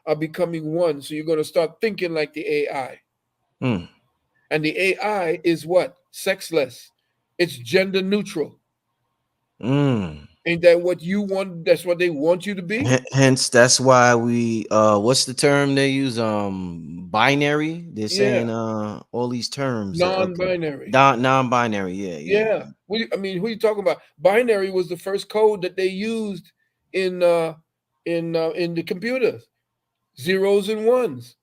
are becoming one. So you're going to start thinking like the AI. Mm. And the AI is what? Sexless. It's gender neutral. Mm. Ain't that what you want? That's what they want you to be? Hence, that's why we what's the term they use? Binary. They're Yeah. saying all these terms. Okay, Non-binary. non-binary. Yeah, yeah. Yeah. I mean, who are you talking about? Binary was the first code that they used in in the computers. Zeros and ones.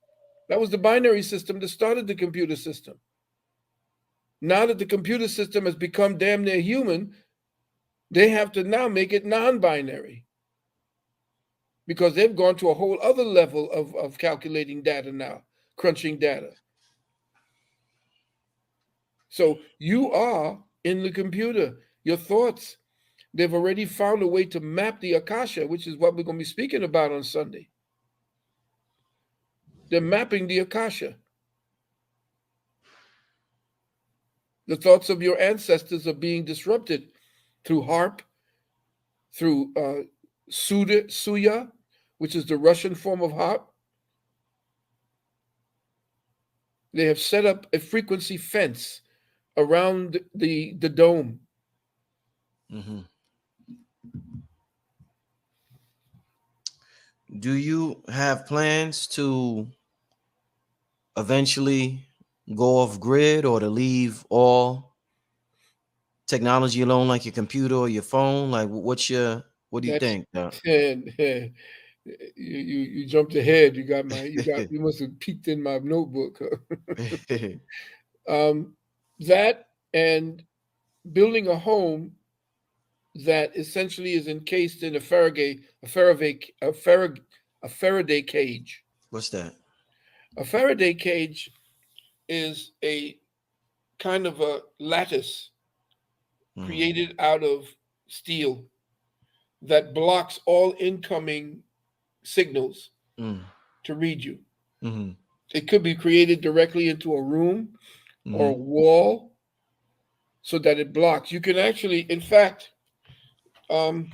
That was the binary system that started the computer system. Now that the computer system has become damn near human, they have to now make it non-binary because they've gone to a whole other level of calculating data now, crunching data. So you are in the computer. Your thoughts, they've already found a way to map the Akasha, which is what we're going to be speaking about on Sunday. They're mapping the Akasha. The thoughts of your ancestors are being disrupted through harp, through suya, which is the Russian form of harp. They have set up a frequency fence around the dome. Hmm. Do you have plans to eventually go off grid or to leave all technology alone, like your computer or your phone? Like, what do you That's think? you you jumped ahead. You must have peeked in my notebook. um, that and building a home that essentially is encased in a Faraday cage. What's that? A Faraday cage is a kind of a lattice Mm. created out of steel that blocks all incoming signals Mm. to read you. Mm-hmm. It could be created directly into a room or a Mm-hmm. wall so that it blocks. You can actually, in fact, um,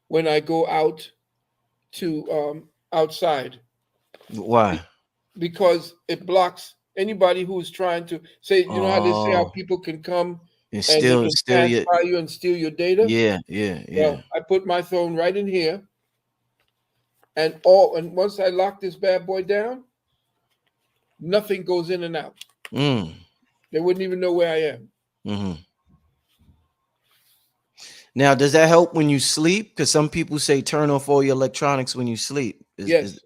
when I go out to outside, Why? because it blocks anybody who is trying to say, you know how they say how Oh, people can come and and they can still, pass yeah, by you and steal your data? yeah, yeah, Well, yeah. I put my phone right in here, and once I lock this bad boy down, nothing goes in and out. Mm. They wouldn't even know where I am. Mm-hmm. Now, does that help when you sleep? Because some people say turn off all your electronics when you sleep. Is Yes,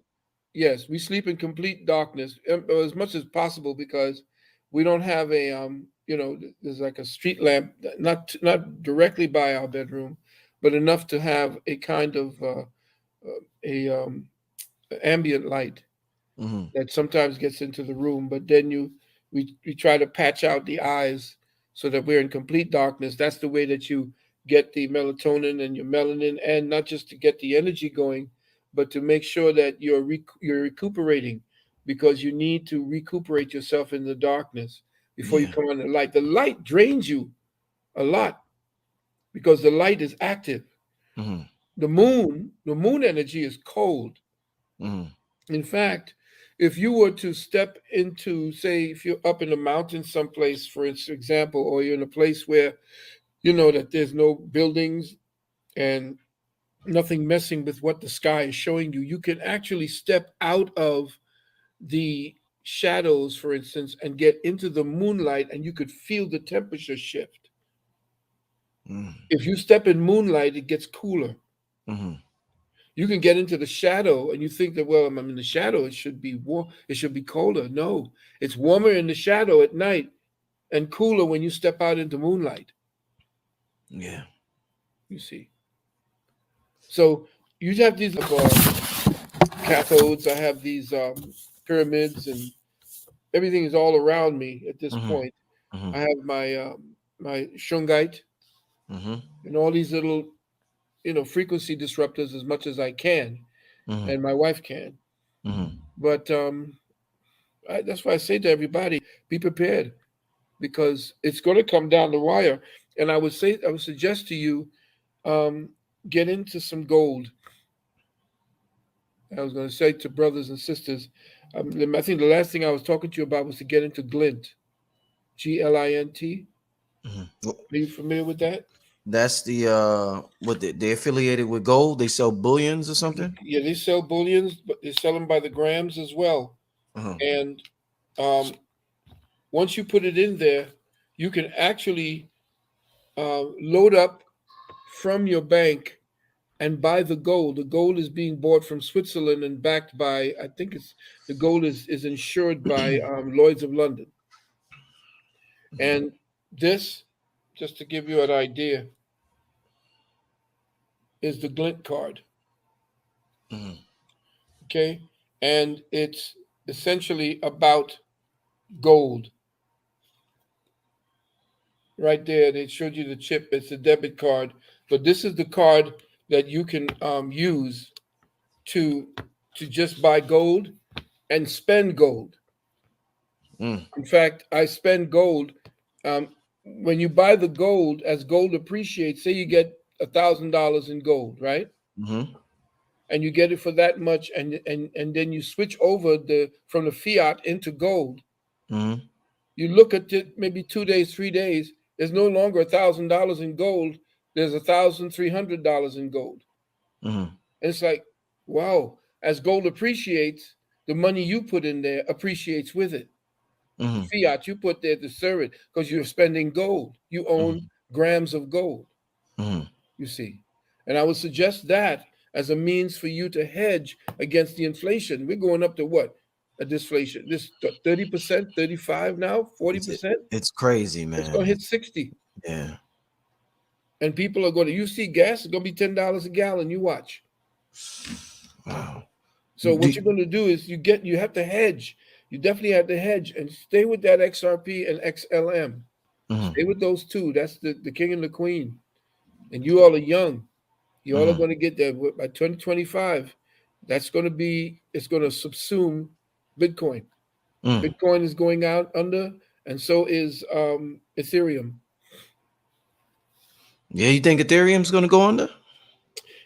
yes, we sleep in complete darkness as much as possible because we don't have a there's like a street lamp, not directly by our bedroom, but enough to have a kind of a ambient light mm-hmm. that sometimes gets into the room. But then we try to patch out the eyes so that we're in complete darkness. That's the way that you get the melatonin and your melanin, and not just to get the energy going, but to make sure that you're recuperating, because you need to recuperate yourself in the darkness before you Yeah. come on the light. The light drains you a lot because the light is active. Mm-hmm. The moon energy is cold. Mm-hmm. In fact, if you were to step into, say, if you're up in the mountains someplace, for example, or you're in a place where you know that there's no buildings and nothing messing with what the sky is showing you, you can actually step out of the shadows, for instance, and get into the moonlight, and you could feel the temperature shift. If you step in moonlight, it gets cooler. Mm-hmm. You can get into the shadow and you think that, well, I'm in the shadow, it should be warm, it should be colder. No, it's warmer in the shadow at night and cooler when you step out into moonlight, Yeah. you see. So you have these cathodes, I have these pyramids, and everything is all around me at this Mm-hmm. point. Mm-hmm. I have my shungite Mm-hmm. and all these little, frequency disruptors as much as I can, Mm-hmm. and my wife can. Mm-hmm. But that's why I say to everybody, be prepared because it's going to come down the wire. And I would suggest to you, um, get into some gold. I was going to say to brothers and sisters, I think the last thing I was talking to you about was to get into Glint, Glint. Mhm. Are you familiar with that? That's the what they affiliated with gold. They sell bullions or something. Yeah, they sell bullions, but they sell them by the grams as well. Uh-huh. And um, once you put it in there, you can actually load up from your bank and buy the gold. The gold is being bought from Switzerland and backed by, I think it's the gold is insured by Lloyd's of London. Mhm. And this, just to give you an idea, is the Glint card. Mhm. Okay. And it's essentially about gold. Right there, they showed you the chip. It's a debit card. But this is the card that you can use to just buy gold and spend gold. Mm. In fact, I spend gold. Um, when you buy the gold, as gold appreciates, say you get $1,000 in gold, right? Mhm. And you get it for that much, and then you switch over the from the fiat into gold. Mhm. You look at it maybe 2 days, 3 days. There's no longer $1,000 in gold. There's $1,300 in gold. Mhm. And it's like, wow. As gold appreciates, the money you put in there appreciates with it. The Mhm. fiat you put there to serve it because you're spending gold. You own Mhm. grams of gold, Mhm. you see. And I would suggest that as a means for you to hedge against the inflation. We're going up to what? A deflation. This 30%, 35 now, It's 40%. it's crazy, It's going to man. hit 60. Yeah. And people are going to, you see gas is going to be $10 a gallon. You watch. Wow. So what Do, you're going to do is you have to hedge. You definitely have to hedge and stay with that XRP and XLM. mhm. Stay with those two. That's the king and the queen. And you all are young. You all are Mhm. going to get there by 2025. That's going to be, it's going to subsume Bitcoin. Mm. Bitcoin is going out under, and so is Ethereum. Yeah, you think Ethereum's gonna go under?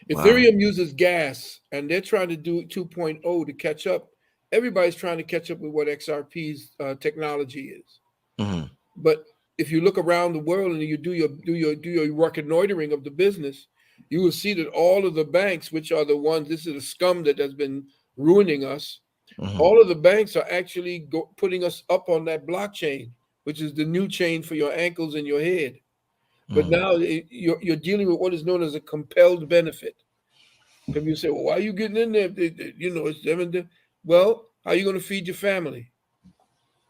Wow. Ethereum uses gas, and they're trying to do 2.0 to catch up. Everybody's trying to catch up with what XRP's technology is. Mhm. But if you look around the world and you do your reconnoitering of the business, you will see that all of the banks, which are the ones, this is the scum that has been ruining us. Mhm. All of the banks are actually putting us up on that blockchain, which is the new chain for your ankles and your head. But Mhm. now you're dealing with what is known as a compelled benefit. Because you say, well, why are you getting in there? It's them. Well, how are you going to feed your family?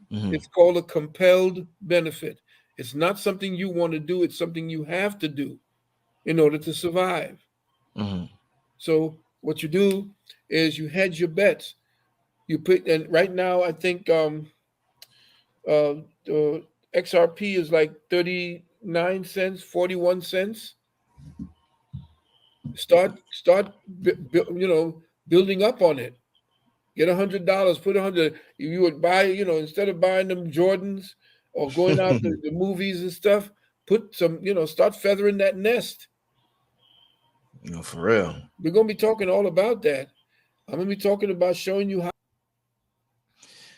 Mhm. It's called a compelled benefit. It's not something you want to do, it's something you have to do in order to survive. Mhm. So what you do is you hedge your bets. You put, and right now I think the XRP is like 39 cents, 41 cents. Start building up on it. Get $100, put 100. You would buy, instead of buying them Jordans or going out to the movies and stuff, put some, start feathering that nest. No, for real. We're gonna be talking all about that. I'm gonna be talking about showing you how.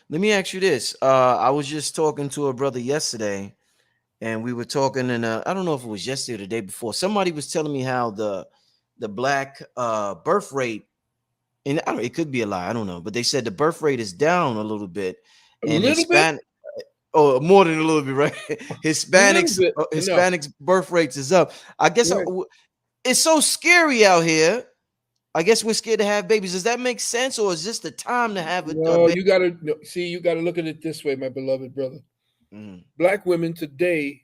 Let me ask you this. I was just talking to a brother yesterday, and we were talking, and I don't know if it was yesterday or the day before. Somebody was telling me how the black birth rate, and it could be a lie, I don't know, but they said the birth rate is down a little bit, A and little bit, Hispanic, oh, more than a little bit, right? a little Hispanics, bit enough. Hispanics birth rates is up. I guess Right. it's so scary out here. I guess we're scared to have babies. Does that make sense, or is this the time to have a No, baby? you gotta see. You gotta look at it this way, my beloved brother. Mm-hmm. Black women today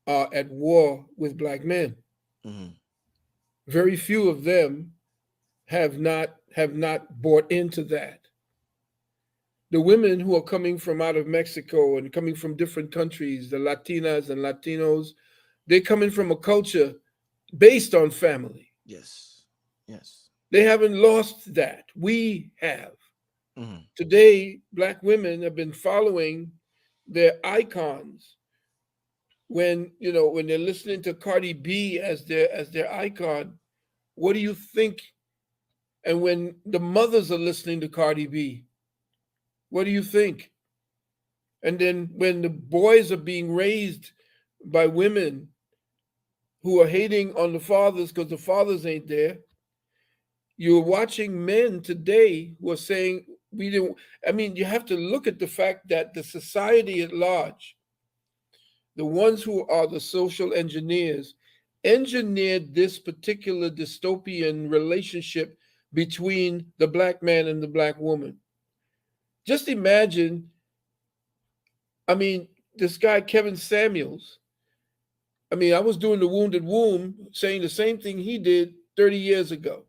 are at war with black men. Mm-hmm. Very few of them have not bought into that. The women who are coming from out of Mexico and coming from different countries, the Latinas and Latinos, they're coming from a culture based on family. Yes. Yes. They haven't lost that. We have. Mm-hmm. Today, black women have been following their icons. When they're listening to Cardi B as their icon, what do you think? And when the mothers are listening to Cardi B, what do you think? And then when the boys are being raised by women who are hating on the fathers because the fathers ain't there, you're watching men today who are saying, we didn't. I mean, you have to look at the fact that the society at large, the ones who are the social engineers, engineered this particular dystopian relationship between the black man and the black woman. Just imagine, I mean, this guy, Kevin Samuels, I mean, I was doing the Wounded Womb saying the same thing he did 30 years ago.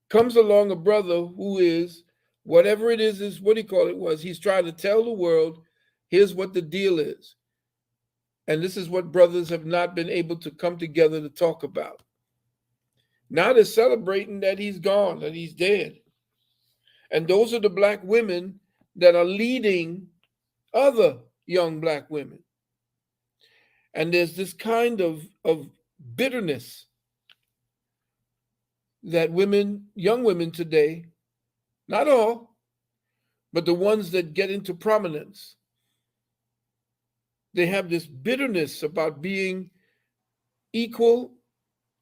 Comes along a brother who is, whatever it is what he called it was, he's trying to tell the world, here's what the deal is. And this is what brothers have not been able to come together to talk about. Now they're celebrating that he's gone, that he's dead. And those are the black women that are leading other young black women. And there's this kind of bitterness that women, young women today, not all, but the ones that get into prominence, they have this bitterness about being equal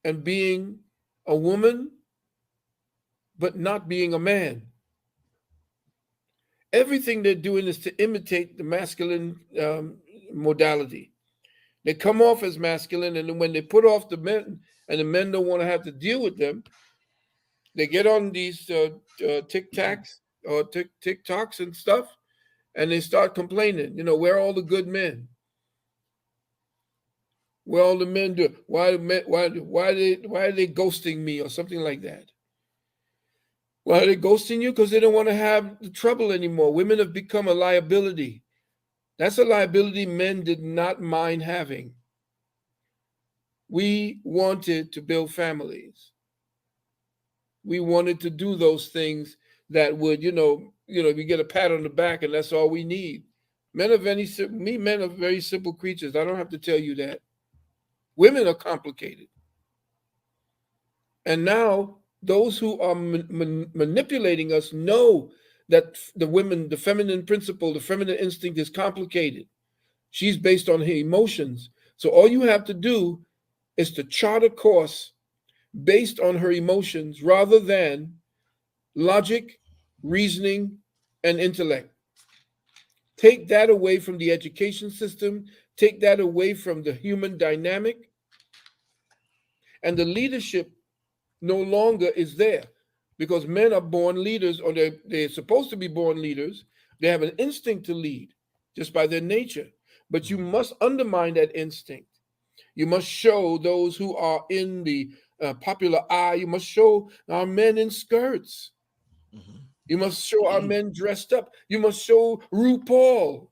and being a woman, but not being a man. Everything they're doing is to imitate the masculine modality. They come off as masculine, and then when they put off the men, and the men don't want to have to deal with them, they get on these TikToks or TikToks and stuff, and they start complaining. You know, where are all the good men? Where all the men do? Why are they ghosting me or something like that? Why are they ghosting you? Because they don't want to have the trouble anymore. Women have become a liability. That's a liability men did not mind having. We wanted to build families. We wanted to do those things that would, we get a pat on the back and that's all we need. Men are very simple creatures. I don't have to tell you that. Women are complicated. And now those who are manipulating us know that the feminine principle, the feminine instinct is complicated. She's based on her emotions. So all you have to do is to chart a course based on her emotions rather than logic, reasoning, and intellect. Take that away from the education system, take that away from the human dynamic, and the leadership no longer is there because men are born leaders, or they're supposed to be born leaders. They have an instinct to lead just by their nature. But you must undermine that instinct. You must show those who are in the popular eye, you must show our men in skirts. Mm-hmm. You must show our men dressed up. You must show RuPaul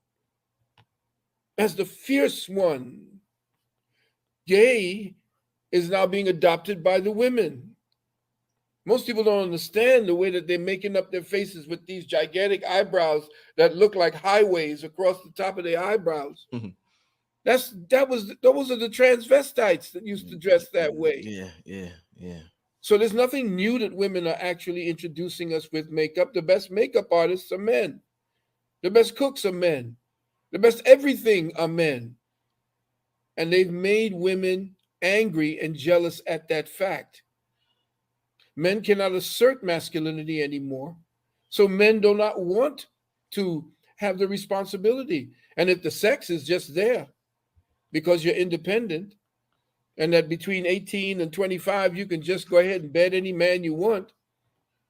as the fierce one. Gay is now being adopted by the women. Most people don't understand the way that they're making up their faces with these gigantic eyebrows that look like highways across the top of their eyebrows. Mm-hmm. Those are the transvestites that used to dress that way. Yeah. So there's nothing new that women are actually introducing us with makeup. The best makeup artists are men. The best cooks are men. The best everything are men. And they've made women angry and jealous at that fact. Men cannot assert masculinity anymore. So men do not want to have the responsibility. And if the sex is just there because you're independent, and that between 18 and 25, you can just go ahead and bed any man you want.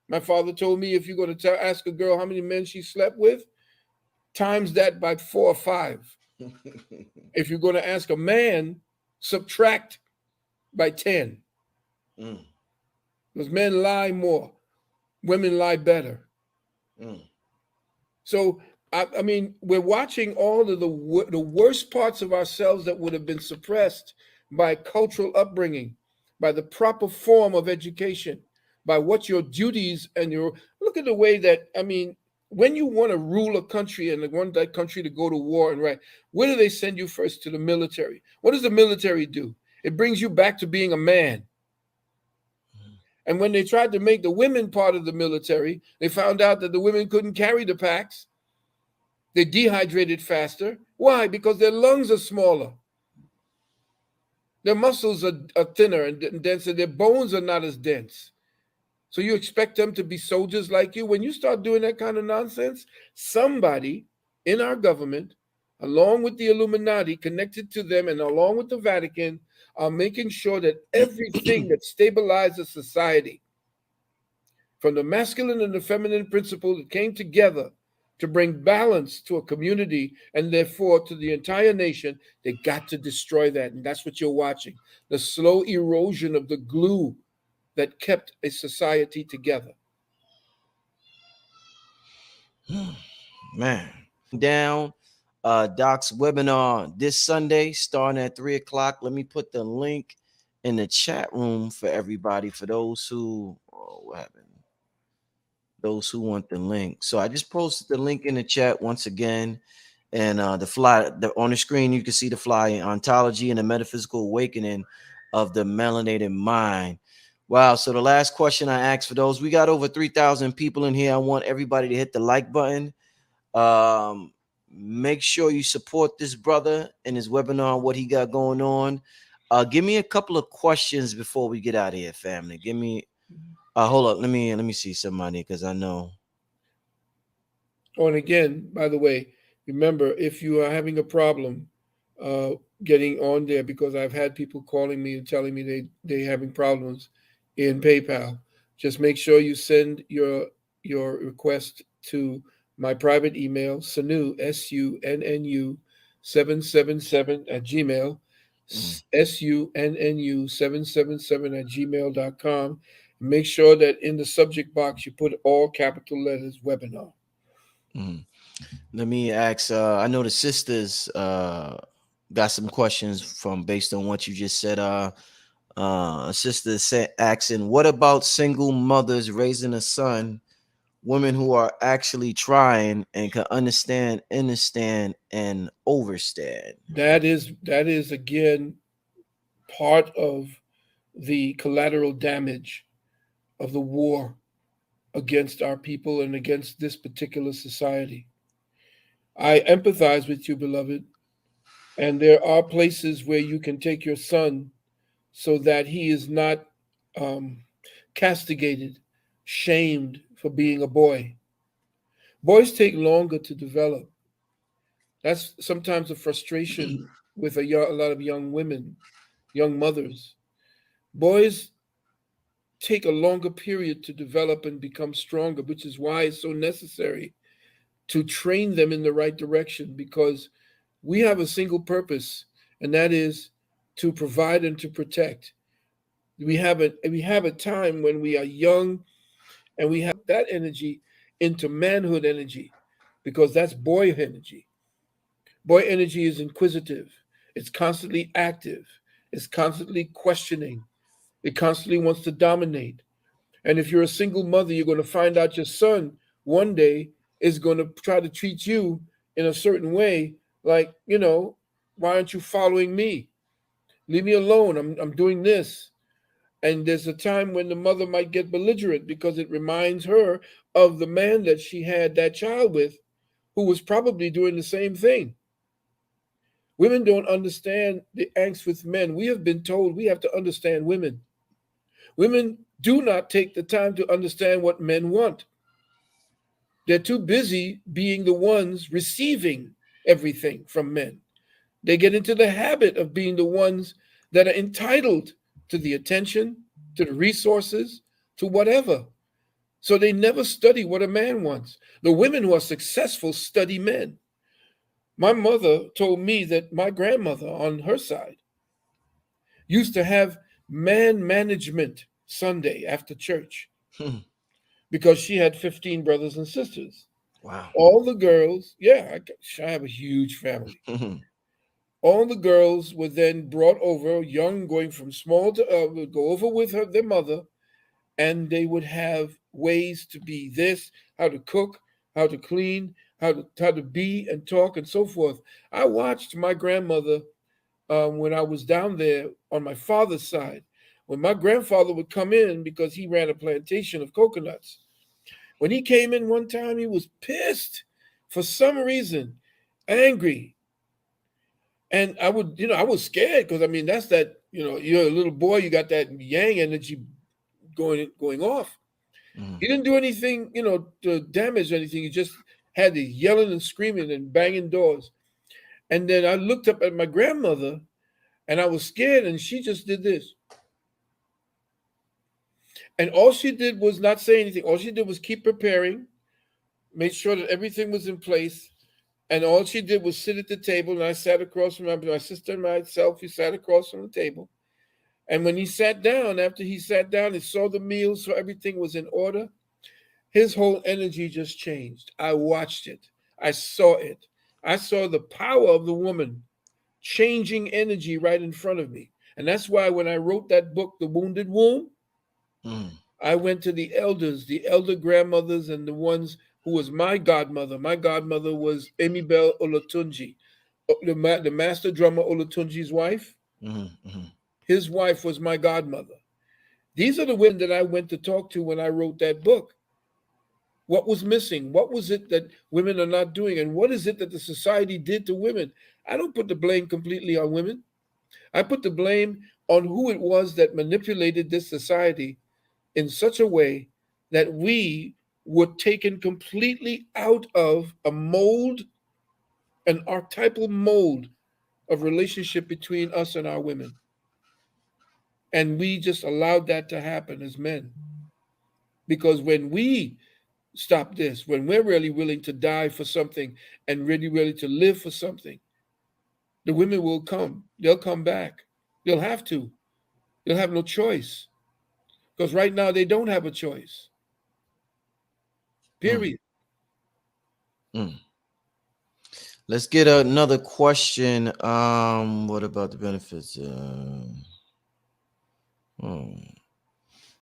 My father told me if you're going to ask a girl how many men she slept with, times that by 4 or 5. If you're going to ask a man, subtract by 10. Because men lie more. Women lie better. So, I mean, we're watching all of the worst parts of ourselves that would have been suppressed by cultural upbringing, by the proper form of education, by what your duties and look at the way that, I mean, when you want to rule a country and want that country to go to war and where do they send you first? To the military. What does the military do? It brings you back to being a man. And when they tried to make the women part of the military, they found out that the women couldn't carry the packs. They dehydrated faster. Why? Because their lungs are smaller. Their muscles are thinner and denser. Their bones are not as dense. So you expect them to be soldiers like you? When you start doing that kind of nonsense, somebody in our government, along with the Illuminati, connected to them, and along with the Vatican, are making sure that everything that stabilizes society, from the masculine and the feminine principle that came together to bring balance to a community and therefore to the entire nation, they got to destroy that. And that's what you're watching, the slow erosion of the glue that kept a society together. Man. Down Doc's webinar this Sunday, starting at 3 o'clock. Let me put the link in the chat room for everybody, for those who, what happened? Those who want the link. So I just posted the link in the chat once again. And the on the screen, you can see the flyer, Ontology and the Metaphysical Awakening of the Melanated Mind. Wow. So the last question I asked for those, we got over 3,000 people in here. I want everybody to hit the like button. Make sure you support this brother and his webinar, what he got going on. Give me a couple of questions before we get out of here, family. Give me hold up, let me see somebody, because I know. Oh, and again, by the way, remember, if you are having a problem uh, getting on there, because I've had people calling me and telling me they having problems in PayPal, just make sure you send your request to my private email, Sunnu, SUNNU 777 at Gmail, SUNNU 777 at gmail.com. Make sure that in the subject box you put all capital letters webinar. Let me ask, I know the sisters got some questions from based on what you just said. A sister asking, what about single mothers raising a son, women who are actually trying and can understand, and overstand? That is again part of the collateral damage of the war against our people and against this particular society. I empathize with you, beloved, and there are places where you can take your son so that he is not um, castigated, shamed for being a boy. Boys take longer to develop. That's sometimes a frustration with a lot of young women, young mothers. Boys take a longer period to develop and become stronger, which is why it's so necessary to train them in the right direction, because we have a single purpose, and that is to provide and to protect. We have a time when we are young and we have that energy into manhood energy, because that's boy energy. Boy energy is inquisitive. It's constantly active. It's constantly questioning. It constantly wants to dominate. And if you're a single mother, you're going to find out your son one day is going to try to treat you in a certain way, like, why aren't you following me? Leave me alone. I'm doing this. And there's a time when the mother might get belligerent because it reminds her of the man that she had that child with, who was probably doing the same thing. Women don't understand the angst with men. We have been told we have to understand women. Women do not take the time to understand what men want. They're too busy being the ones receiving everything from men. They get into the habit of being the ones that are entitled to the attention, to the resources, to whatever. So they never study what a man wants. The women who are successful study men. My mother told me that my grandmother on her side used to have man management Sunday after church because she had 15 brothers and sisters. Wow. All the girls, yeah, I have a huge family. All the girls were then brought over, young, going from small to would go over with their mother, and they would have ways to be this, how to cook, how to clean, how to be and talk and so forth. I watched my grandmother when I was down there on my father's side. When my grandfather would come in, because he ran a plantation of coconuts, when he came in one time, he was pissed for some reason, angry. And I would, I was scared because I mean, that's that, you're a little boy, you got that yang energy going off. Mm, He didn't do anything, to damage anything. He just had the yelling and screaming and banging doors. And then I looked up at my grandmother and I was scared, and she just did this. And all she did was not say anything. All she did was keep preparing, made sure that everything was in place. And all she did was sit at the table, and I sat across from my sister and myself. We sat across from the table. And when he sat down, after he sat down and saw the meal, so everything was in order, his whole energy just changed. I watched it. I saw it. I saw the power of the woman changing energy right in front of me. And that's why when I wrote that book, The Wounded Womb, mm, I went to the elders, the elder grandmothers, and the ones who was my godmother. My godmother was Amibel Olatunji, the master drummer Olatunji's wife. mm, mm, His wife was my godmother. These are the women that I went to talk to when I wrote that book. What was missing? What was it that women are not doing? And what is it that the society did to women? I don't put the blame completely on women. I put the blame on who it was that manipulated this society in such a way that we were taken completely out of a mold, an archetypal mold of relationship between us and our women. And we just allowed that to happen as men. Because when we stop this, when we're really willing to die for something and really, really to live for something, the women will come. They'll come back. They'll have to. They'll have no choice. Because right now they don't have a choice. mm, Period. mm. Let's get another question. What about the benefits?